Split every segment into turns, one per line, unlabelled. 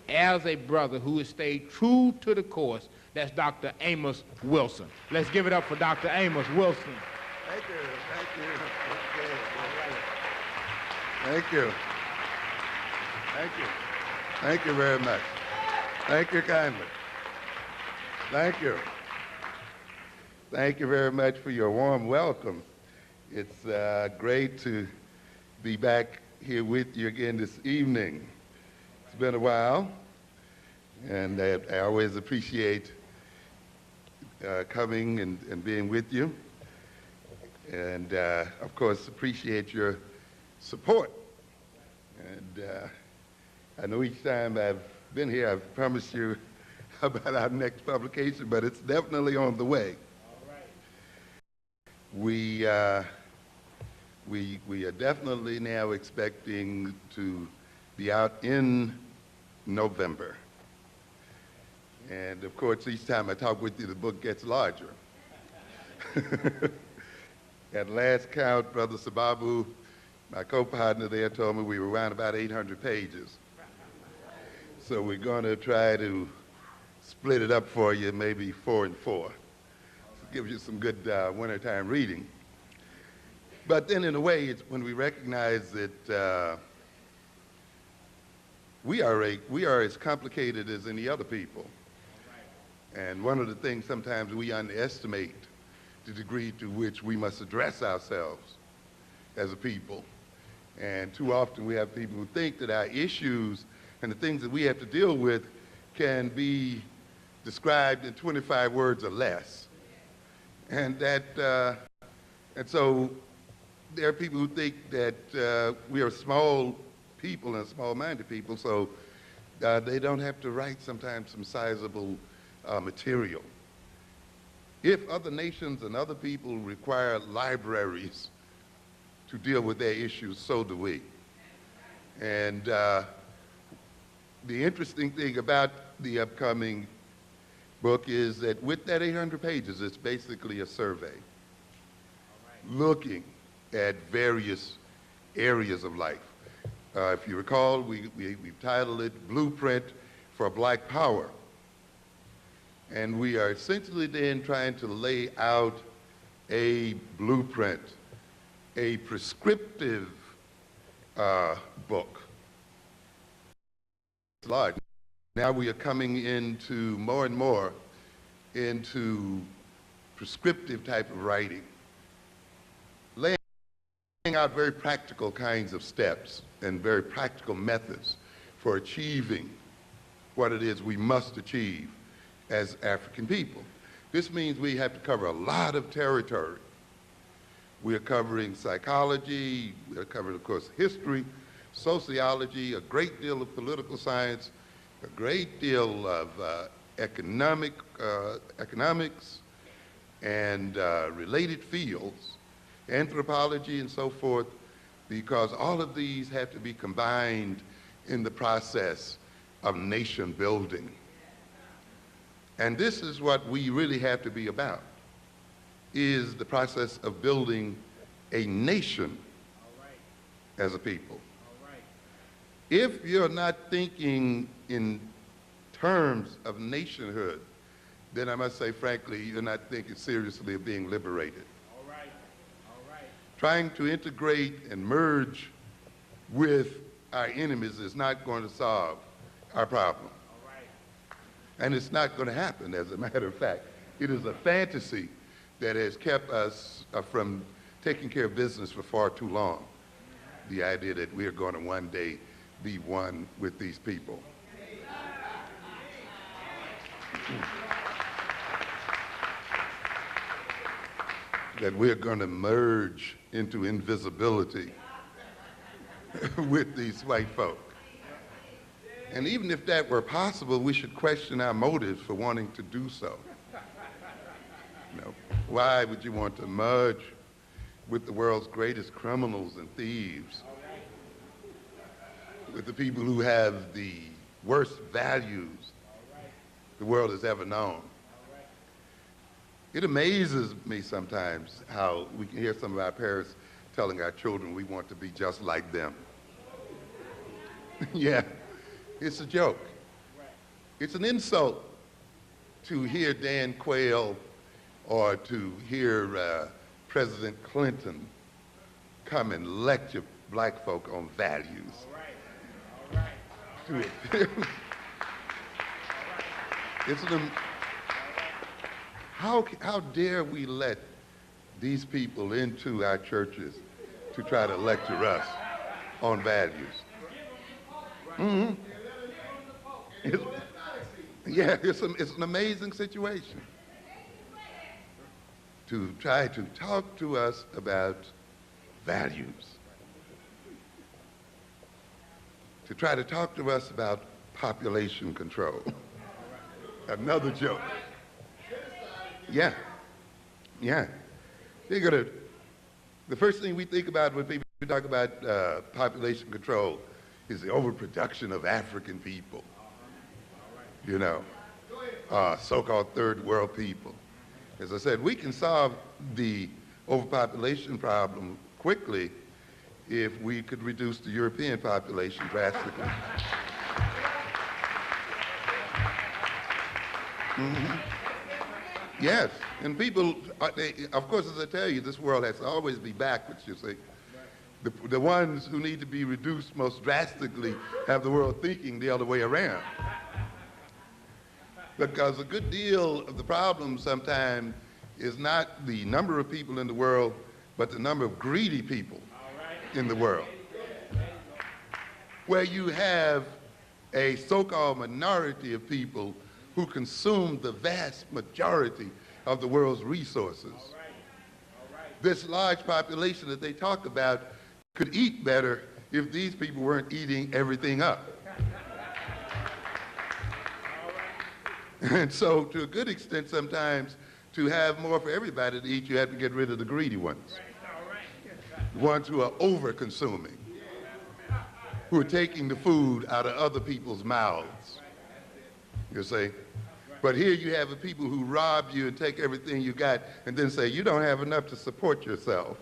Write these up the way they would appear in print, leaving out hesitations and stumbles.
as a brother who has stayed true to the course. That's Dr. Amos Wilson. Let's give it up for Dr. Amos Wilson.
Thank you. Thank you. Thank you. Thank you. Thank you very much. Thank you kindly. Thank you. Thank you very much for your warm welcome. It's great to be back here with you again this evening. It's been a while, and I always appreciate coming and being with you. And of course, appreciate your support. And I know each time I've been here, I've promised you about our next publication, but it's definitely on the way.
All right.
We are definitely now expecting to be out in November. And of course, each time I talk with you, the book gets larger. At last count, Brother Sababu, my co-partner there, told me we were around about 800 pages. So we're going to try to split it up for you, maybe 4 and 4. So it gives you some good wintertime reading. But then in a way, it's when we recognize that we are as complicated as any other people. And one of the things sometimes we underestimate the degree to which we must address ourselves as a people. And too often we have people who think that our issues and the things that we have to deal with can be described in 25 words or less. And so there are people who think that we are small people and small-minded people, so they don't have to write sometimes some sizable material. If other nations and other people require libraries to deal with their issues, so do we. And the interesting thing about the upcoming book is that with that 800 pages, it's basically a survey looking at various areas of life. If you recall, we've titled it Blueprint for Black Power. And we are essentially then trying to lay out a blueprint, a prescriptive book. It's large. Now we are coming into more and more into prescriptive type of writing, laying out very practical kinds of steps and very practical methods for achieving what it is we must achieve as African people. This means we have to cover a lot of territory. We are covering psychology, we are covering, of course, history, sociology, a great deal of political science, a great deal of economics and related fields, anthropology and so forth, because all of these have to be combined in the process of nation building. And this is what we really have to be about, is the process of building a nation as a people. If you're not thinking in terms of nationhood, then I must say, frankly, you're not thinking seriously of being liberated. Trying to integrate and merge with our enemies is not going to solve our problem. And it's not going to happen, as a matter of fact. It is a fantasy that has kept us from taking care of business for far too long. The idea that we are going to one day be one with these people. That we're going to merge into invisibility with these white folk. And even if that were possible, we should question our motives for wanting to do so. You know, why would you want to merge with the world's greatest criminals and thieves, with the people who have the worst values the world has ever known? It amazes me sometimes how we can hear some of our parents telling our children we want to be just like them. Yeah. It's a joke. It's an insult to hear Dan Quayle or to hear President Clinton come and lecture black folk on values.
All right.
It's how dare we let these people into our churches to try to lecture us on values? Mm-hmm. It's an amazing situation to try to talk to us about values, to try to talk to us about population control. Another joke. Yeah. The first thing we think about when people talk about population control is the overproduction of African people, you know, so-called third world people. As I said, we can solve the overpopulation problem quickly if we could reduce the European population drastically. Mm-hmm. Yes, and people, of course, as I tell you, this world has to always be backwards, you see. The ones who need to be reduced most drastically have the world thinking the other way around. Because a good deal of the problem sometimes is not the number of people in the world, but the number of greedy people in the world. Where you have a so-called minority of people who consume the vast majority of the world's resources. This large population that they talk about could eat better if these people weren't eating everything up. And so, to a good extent, sometimes, to have more for everybody to eat, you have to get rid of the greedy ones. The ones who are over-consuming, who are taking the food out of other people's mouths, you see. But here you have the people who rob you and take everything you got and then say, you don't have enough to support yourself.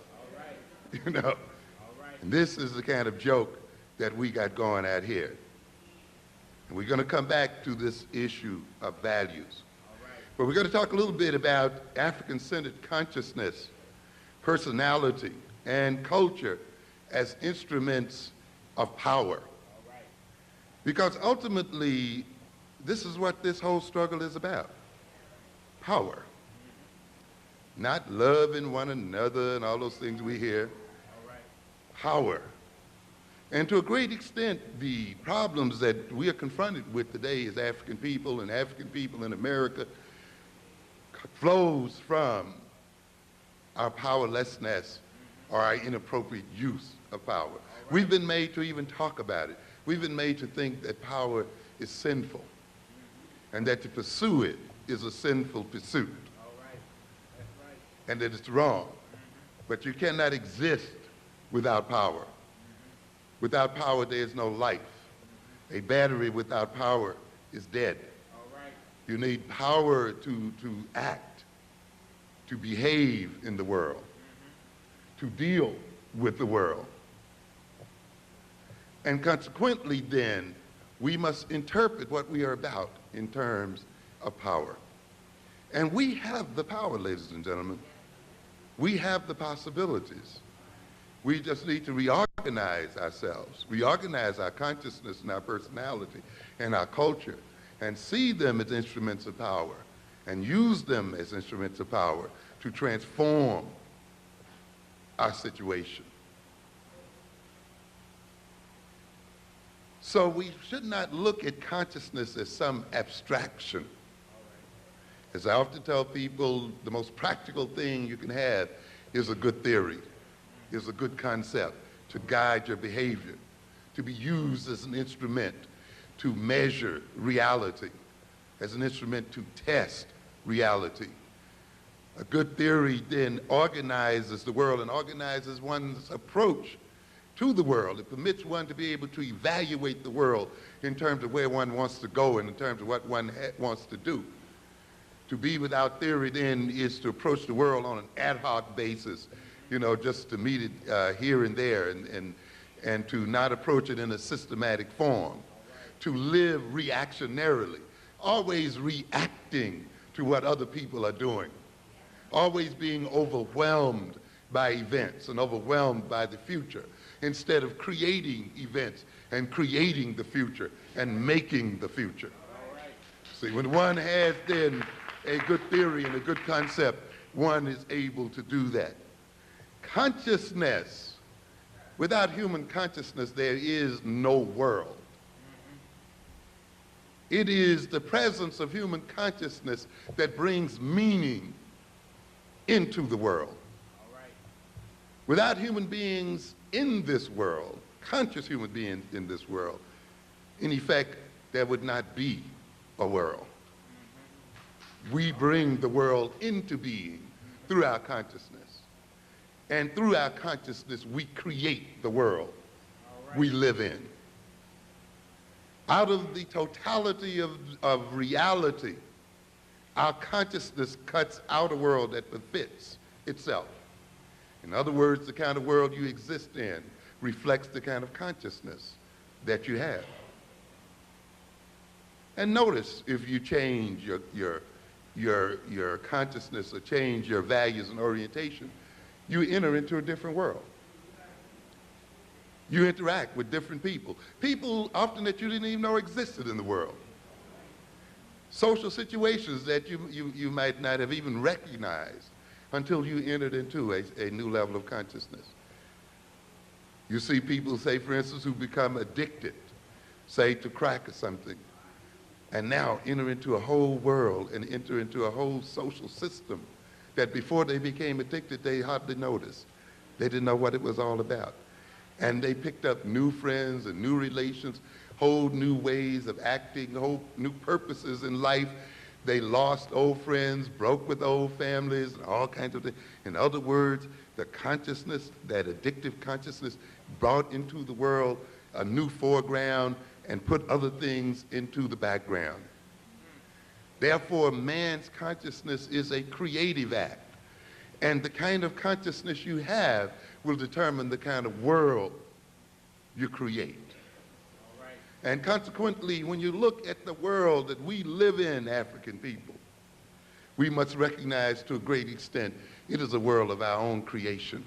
You know. And this is the kind of joke that we got going at here. And we're going to come back to this issue of values. But we're going to talk a little bit about African-centered consciousness, personality, and culture as instruments of power. Because ultimately, this is what this whole struggle is about. Power. Not loving one another and all those things we hear. Power. And to a great extent, the problems that we are confronted with today as African people and African people in America flows from our powerlessness or our inappropriate use of power. We've been made to even talk about it. We've been made to think that power is sinful and that to pursue it is a sinful pursuit. And that it's wrong. But you cannot exist without power. Without power, there is no life. A battery without power is dead. You need power to act, to behave in the world, to deal with the world. And consequently, then, we must interpret what we are about in terms of power. And we have the power, ladies and gentlemen. We have the possibilities. We just need to reorganize ourselves, reorganize our consciousness and our personality and our culture, and see them as instruments of power, and use them as instruments of power to transform our situation. So we should not look at consciousness as some abstraction. As I often tell people, the most practical thing you can have is a good theory, is a good concept to guide your behavior, to be used as an instrument to measure reality, as an instrument to test reality. A good theory then organizes the world and organizes one's approach to the world. It permits one to be able to evaluate the world in terms of where one wants to go and in terms of what one wants to do. To be without theory then is to approach the world on an ad hoc basis, you know, just to meet it here and there, and to not approach it in a systematic form. To live reactionarily, always reacting to what other people are doing, always being overwhelmed by events and overwhelmed by the future, instead of creating events and creating the future and making the future. See, when one has then a good theory and a good concept, one is able to do that. Consciousness, without human consciousness, there is no world. It is the presence of human consciousness that brings meaning into the world. Without human beings in this world, conscious human beings in this world, in effect, there would not be a world. We bring the world into being through our consciousness. And through our consciousness, we create the world we live in. Out of the totality of reality, our consciousness cuts out a world that befits itself. In other words, the kind of world you exist in reflects the kind of consciousness that you have. And notice, if you change your consciousness or change your values and orientation, you enter into a different world. You interact with different people. People often that you didn't even know existed in the world. Social situations that you might not have even recognized until you entered into a new level of consciousness. You see people, say, for instance, who become addicted, say, to crack or something, and now enter into a whole world and enter into a whole social system that before they became addicted, they hardly noticed. They didn't know what it was all about. And they picked up new friends and new relations, whole new ways of acting, whole new purposes in life. They lost old friends, broke with old families, and all kinds of things. In other words, the consciousness, that addictive consciousness, brought into the world a new foreground and put other things into the background. Therefore, man's consciousness is a creative act. And the kind of consciousness you have will determine the kind of world you create. And consequently, when you look at the world that we live in, African people, we must recognize to a great extent it is a world of our own creation.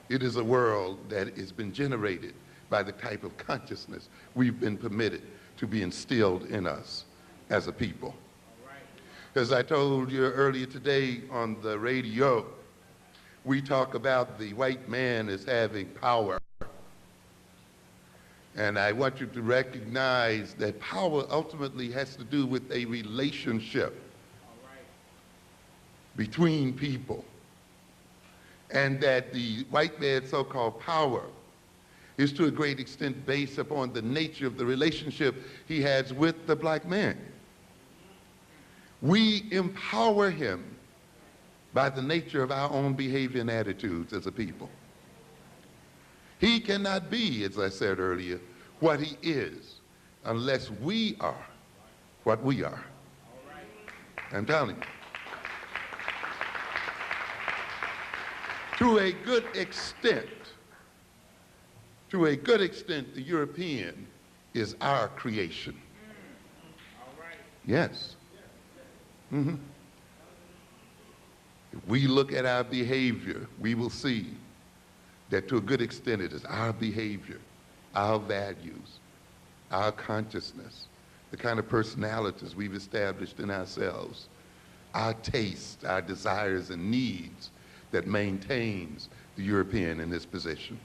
It is a world that has been generated by the type of consciousness we've been permitted to be instilled in us as a people. As I told you earlier today on the radio, we talk about the white man as having power. And I want you to recognize that power ultimately has to do with a relationship between people. And that the white man's so-called power is to a great extent based upon the nature of the relationship he has with the black man. We empower him by the nature of our own behavior and attitudes as a people. He cannot be, as I said earlier, what he is unless we are what we are. I'm telling you. To a good extent, the European is our creation. Yes. Mm-hmm. If we look at our behavior, we will see that to a good extent it is our behavior, our values, our consciousness, the kind of personalities we've established in ourselves, our tastes, our desires and needs that maintains the European in this position.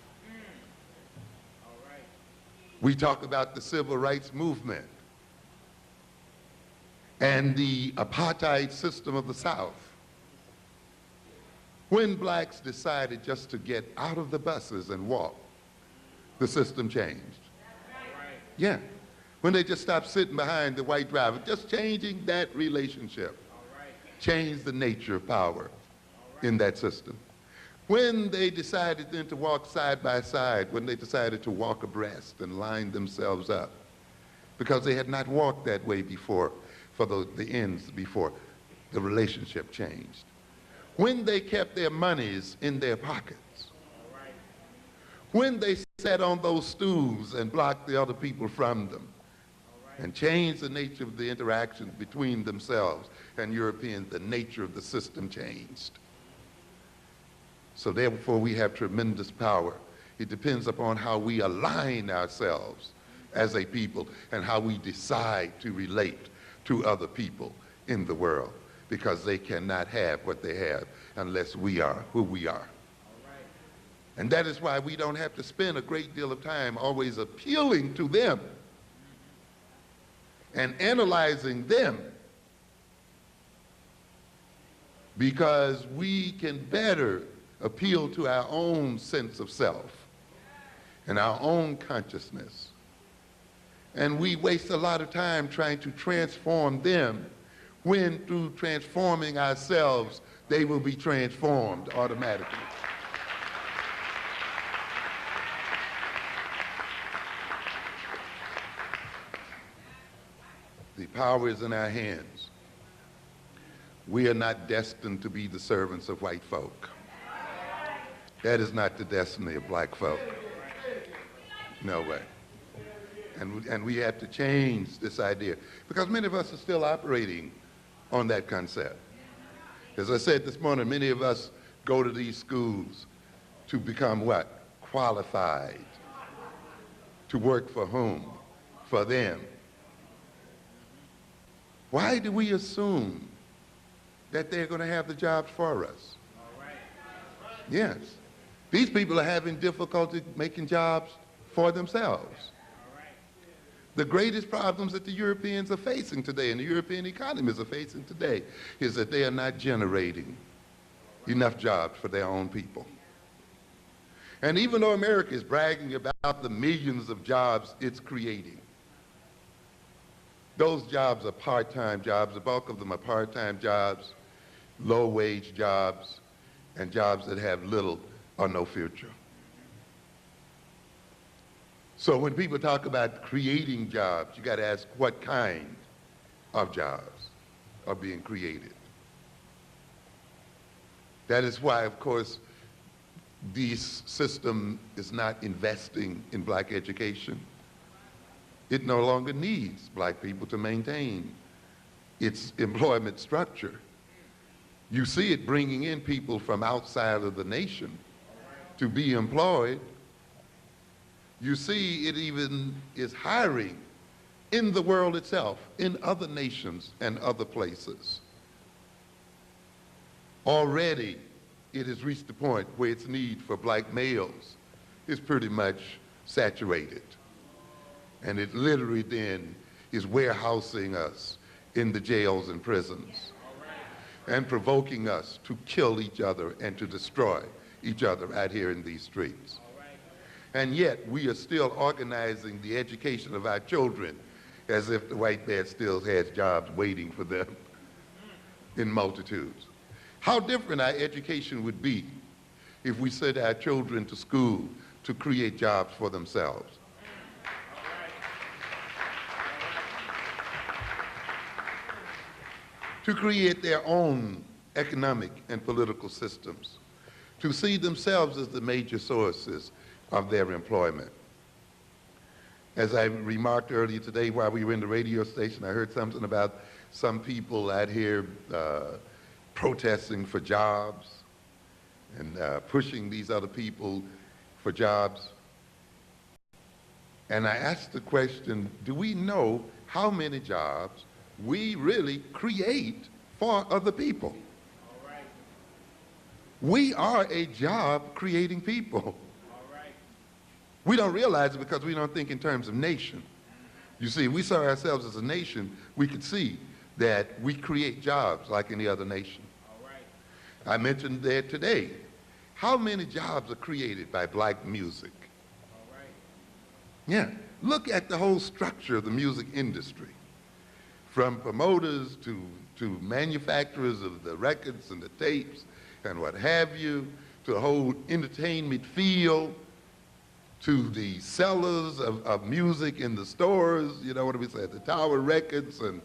We talk about the civil rights movement and the apartheid system of the South. When blacks decided just to get out of the buses and walk, the system changed. Yeah. When they just stopped sitting behind the white driver, just changing that relationship, changed the nature of power in that system. When they decided then to walk side by side, when they decided to walk abreast and line themselves up, because they had not walked that way before, for the ends before, the relationship changed. When they kept their monies in their pockets, when they sat on those stools and blocked the other people from them, and changed the nature of the interactions between themselves and Europeans. The nature of the system changed. So therefore, we have tremendous power. It depends upon how we align ourselves as a people and how we decide to relate to other people in the world, because they cannot have what they have unless we are who we are. And that is why we don't have to spend a great deal of time always appealing to them and analyzing them, because we can better appeal to our own sense of self and our own consciousness. And we waste a lot of time trying to transform them, when through transforming ourselves, they will be transformed automatically. The power is in our hands. We are not destined to be the servants of white folk. That is not the destiny of black folk. No way. And we have to change this idea, because many of us are still operating on that concept. As I said this morning, many of us go to these schools to become what? Qualified. To work for whom? For them. Why do we assume that they're going to have the jobs for us? Yes. These people are having difficulty making jobs for themselves. The greatest problems that the Europeans are facing today, and the European economies are facing today, is that they are not generating enough jobs for their own people. And even though America is bragging about the millions of jobs it's creating, those jobs are part-time jobs. The bulk of them are part-time jobs, low-wage jobs, and jobs that have little or no future. So when people talk about creating jobs, you got to ask what kind of jobs are being created. That is why, of course, this system is not investing in black education. It no longer needs black people to maintain its employment structure. You see it bringing in people from outside of the nation to be employed. You see it even is hiring in the world itself, in other nations and other places. Already, it has reached the point where its need for black males is pretty much saturated. And it literally then is warehousing us in the jails and prisons and provoking us to kill each other and to destroy each other out here in these streets. And yet, we are still organizing the education of our children as if the white man still has jobs waiting for them in multitudes. How different our education would be if we sent our children to school to create jobs for themselves. To create their own economic and political systems, to see themselves as the major sources of their employment. As I remarked earlier today while we were in the radio station, I heard something about some people out here protesting for jobs and pushing these other people for jobs. And I asked the question, do we know how many jobs we really create for other people? We are a job-creating people. We don't realize it because we don't think in terms of nation. You see, if we saw ourselves as a nation, we could see that we create jobs like any other nation. I mentioned there today, how many jobs are created by black music? Yeah, look at the whole structure of the music industry, from promoters to manufacturers of the records and the tapes and what have you, to the whole entertainment field, to the sellers of music in the stores, you know what we say, the Tower Records and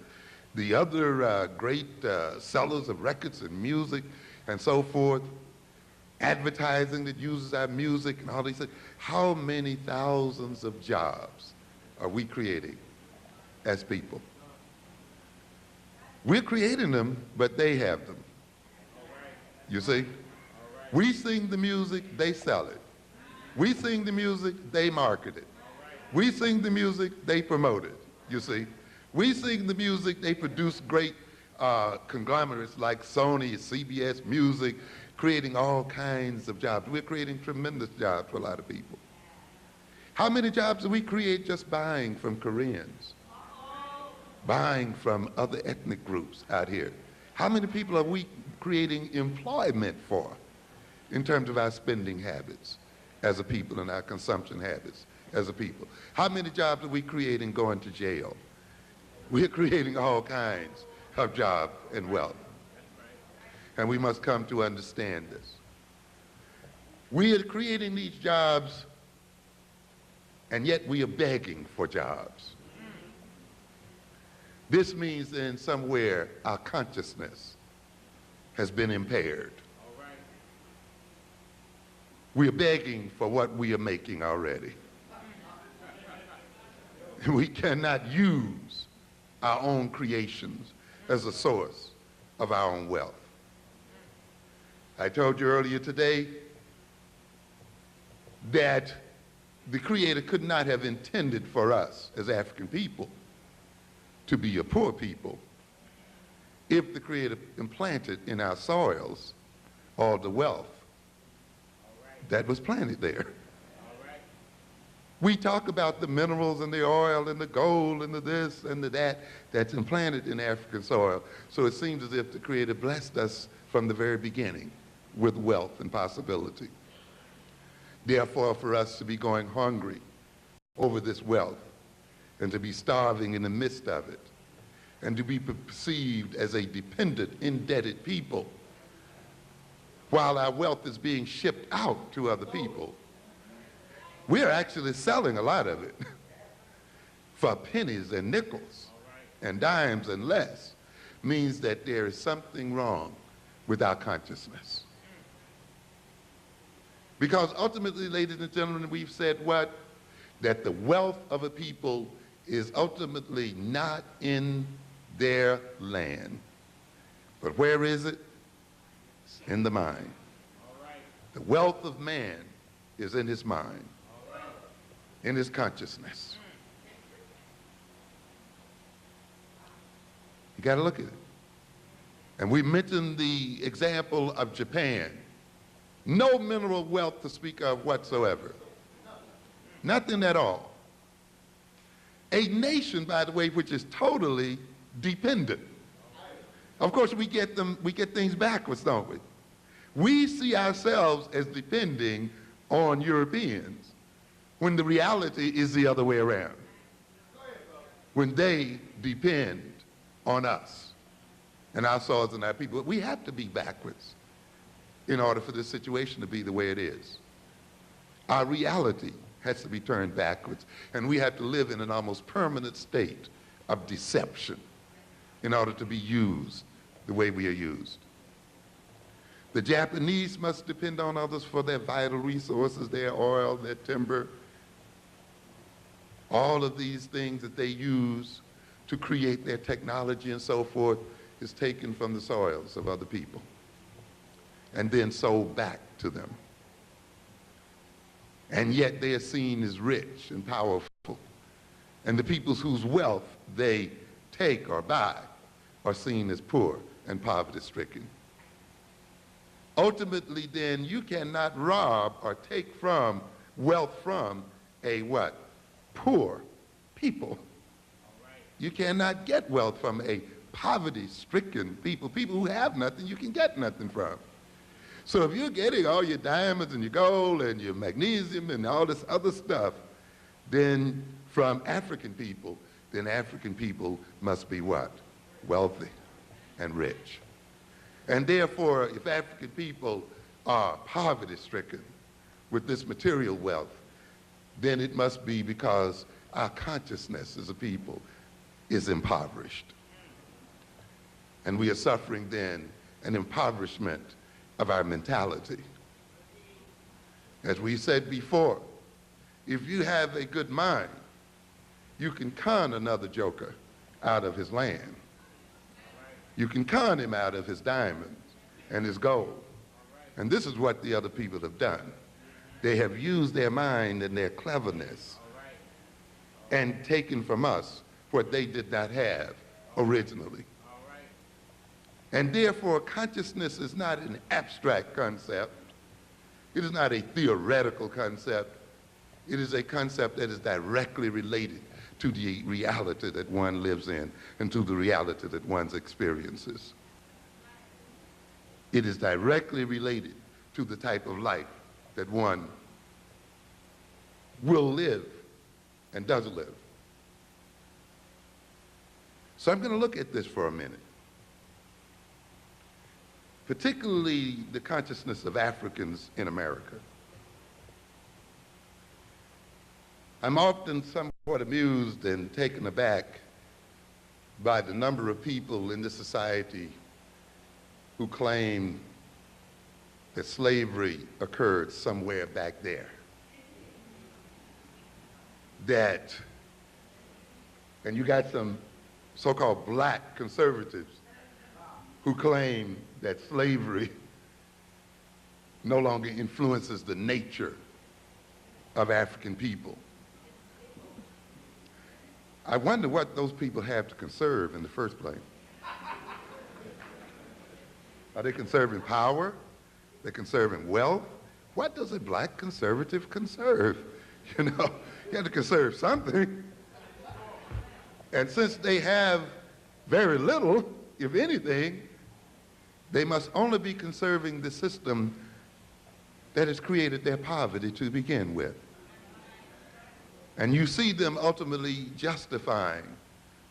the other great sellers of records and music and so forth, advertising that uses our music and all these things. How many thousands of jobs are we creating as people. We're creating them, but they have them. You see? We sing the music, they sell it. We sing the music, they market it. We sing the music, they promote it. You see? We sing the music, they produce great conglomerates like Sony, CBS Music, creating all kinds of jobs. We're creating tremendous jobs for a lot of people. How many jobs do we create just buying from Koreans? Buying from other ethnic groups out here? How many people are we creating employment for in terms of our spending habits as a people and our consumption habits as a people? How many jobs are we creating going to jail? We're creating all kinds of jobs and wealth. And we must come to understand this. We are creating these jobs, and yet we are begging for jobs. This means that in somewhere our consciousness has been impaired. We are begging for what we are making already. We cannot use our own creations as a source of our own wealth. I told you earlier today that the Creator could not have intended for us as African people to be a poor people if the Creator implanted in our soils all the wealth that was planted there. We talk about the minerals and the oil and the gold and the this and the that that's implanted in African soil. So it seems as if the Creator blessed us from the very beginning with wealth and possibility. Therefore, for us to be going hungry over this wealth and to be starving in the midst of it and to be perceived as a dependent, indebted people while our wealth is being shipped out to other people, we're actually selling a lot of it for pennies and nickels and dimes and less, means that there is something wrong with our consciousness. Because ultimately, ladies and gentlemen, we've said what? That the wealth of a people is ultimately not in their land. But where is it? It's in the mind. The wealth of man is in his mind, in his consciousness. You got to look at it. And we mentioned the example of Japan. No mineral wealth to speak of whatsoever. Nothing at all. A nation, by the way, which is totally dependent. Of course, we get things backwards, don't we? We see ourselves as depending on Europeans when the reality is the other way around. When they depend on us and our soils and our people, we have to be backwards in order for this situation to be the way it is. Our reality has to be turned backwards, and we have to live in an almost permanent state of deception in order to be used the way we are used. The Japanese must depend on others for their vital resources, their oil, their timber, all of these things that they use to create their technology and so forth is taken from the soils of other people and then sold back to them. And yet they are seen as rich and powerful. And the peoples whose wealth they take or buy are seen as poor and poverty-stricken. Ultimately, then, you cannot rob or take from wealth from a what? Poor people. You cannot get wealth from a poverty-stricken people, people who have nothing you can get nothing from. So if you're getting all your diamonds and your gold and your magnesium and all this other stuff, then from African people, then African people must be what? Wealthy and rich. And therefore, if African people are poverty-stricken with this material wealth, then it must be because our consciousness as a people is impoverished. And we are suffering then an impoverishment of our mentality. As we said before, if you have a good mind You can con another joker out of his land. You can con him out of his diamonds and his gold. And this is what the other people have done. They have used their mind and their cleverness and taken from us what they did not have originally. And therefore, consciousness is not an abstract concept. It is not a theoretical concept. It is a concept that is directly related to the reality that one lives in and to the reality that one experiences. It is directly related to the type of life that one will live and does live. So I'm going to look at this for a minute, particularly the consciousness of Africans in America. I'm often somewhat amused and taken aback by the number of people in this society who claim that slavery occurred somewhere back there. And you got some so-called black conservatives who claim that slavery no longer influences the nature of African people. I wonder what those people have to conserve in the first place. Are they conserving power? They're conserving wealth? What does a black conservative conserve? You know, you have to conserve something. And since they have very little, if anything, they must only be conserving the system that has created their poverty to begin with. And you see them ultimately justifying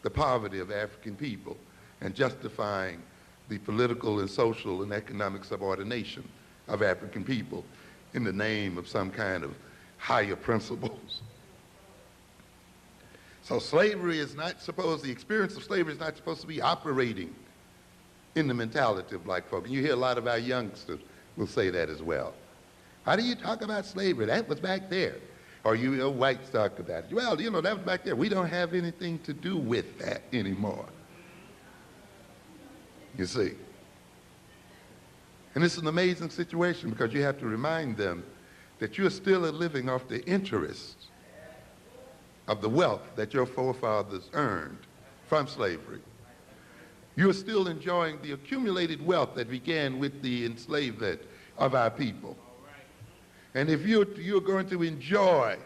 the poverty of African people and justifying the political and social and economic subordination of African people in the name of some kind of higher principles. So slavery is not supposed, the experience of slavery is not supposed to be operating in the mentality of black folk. And you hear a lot of our youngsters will say that as well. How do you talk about slavery? That was back there. Or you whites talk about it. Well, you know, that was back there. We don't have anything to do with that anymore. You see. And it's an amazing situation because you have to remind them that you're still living off the interest of the wealth that your forefathers earned from slavery. You're still enjoying the accumulated wealth that began with the enslavement of our people. And if you're going to enjoy